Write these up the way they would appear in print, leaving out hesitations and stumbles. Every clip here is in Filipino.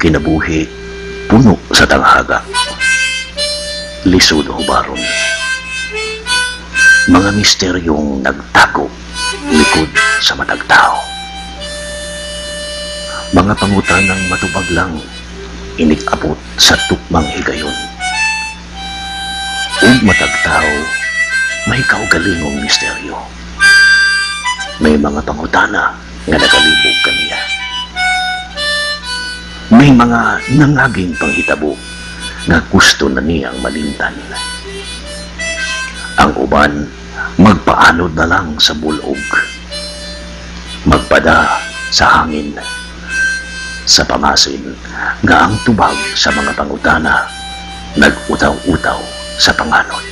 kinabuhi puno sa tanghaga. Lisod hubaron. Mga misteryong nagtago likod sa matag tao. Mga pangutanang matubag lang inig-abot sa tukmang higayon. Ug matag tao may kaugalingong misteryo. May mga pangutana nga nagalibog kaniya. May mga nangaging panghitabo nga gusto na niyang malimtan. Ang uban, magpaanod na lang sa bulog. Magpada sa hangin. Sa pamasin nga ang tubag sa mga pangutana nag-utaw-utaw sa panganod.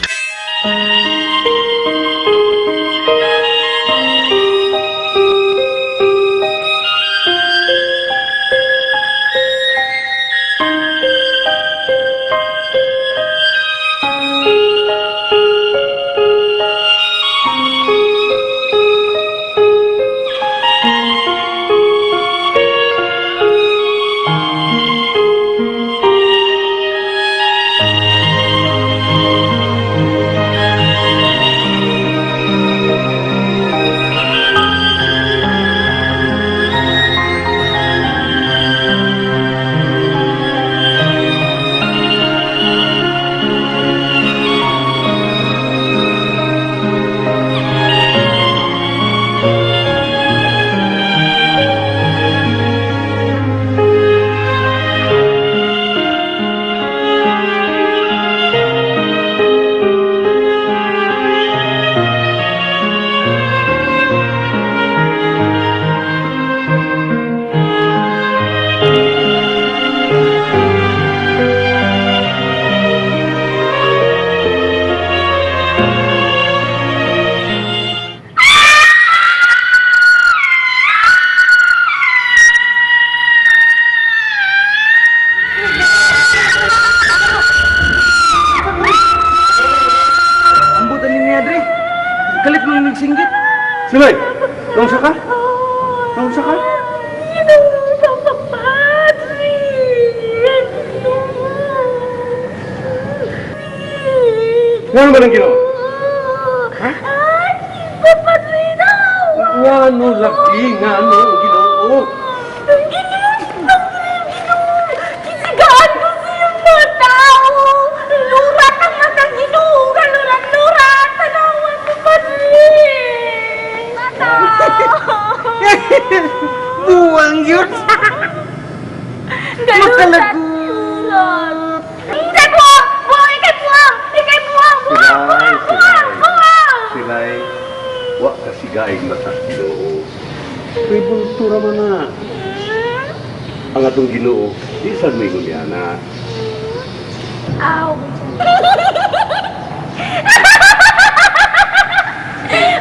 Kalit mo yung singgit. Silay! Nangsa ka? Nangsa ka? Ngano ba nang ginawa? Ha? Ngano lagi? Ngano ang ginawa? Kisigaan ko sa iyong mga tao. Lurat ang matang ginuugan. Lurat. Tanawan ko pa rin. Mata. Buwang yun! Makalagot! Ikay buwang! Buwang! Ikay buwang! Ikay buwang! Buwang! Buwang! Buwang! Buwang! Silay, wak kasigaing mata Ginoo. May bultura man na. Ang atong Ginoo, di saan may gulyana. Ow!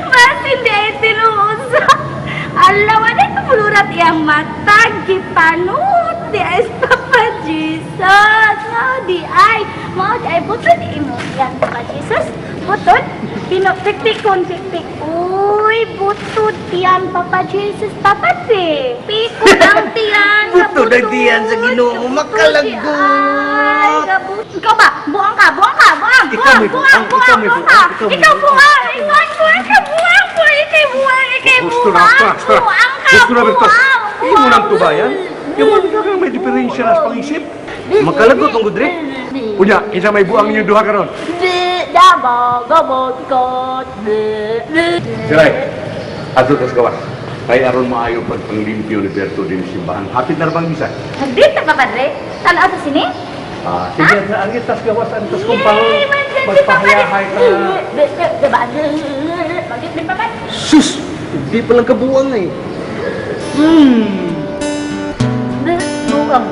Mas hindi ay tinuusa. Alawan ay tumulurat iyang matag. Gipanot. Di ay Papa Jesus. No, di ay. Mo, di ay butod. Imo yan, Papa Jesus. Butod. Pinok-tik-tikon, tik-tik. Uy, butod yan, Papa Jesus. Papa si. Pikot ang tiyan. Butod ang tiyan sa Ginoo. Makalagot! Ikaw ba? Buang ka, buang ka, buang! Ikaw may buang, ikaw may buang, ikaw may Ikaw buang. buang! Ikaw buang! Ikaw buang! Ikaw Gusto na buang! ka. Buang ka! Gusto na bigtas. Buang! Imo nang tubayan. Yung mga kang may diferensya na sa pangisip. Makalagot ang gudre. Unya, isa may buang niyo duha karon. Dabog, gabog, kot, Silay, ato tas gawas. Kay aron maayo pag panglimpyo ni Berto din sa simbahan. Hapit na bang bisa? Nagdit na pa, Padre? Saan sa sini? Sige na ang itas gawas ang tas kumpang magpahayahay ka. Diba? Magdit din pa, Padre? Sus! Hindi pa lang kabuang eh. Buang.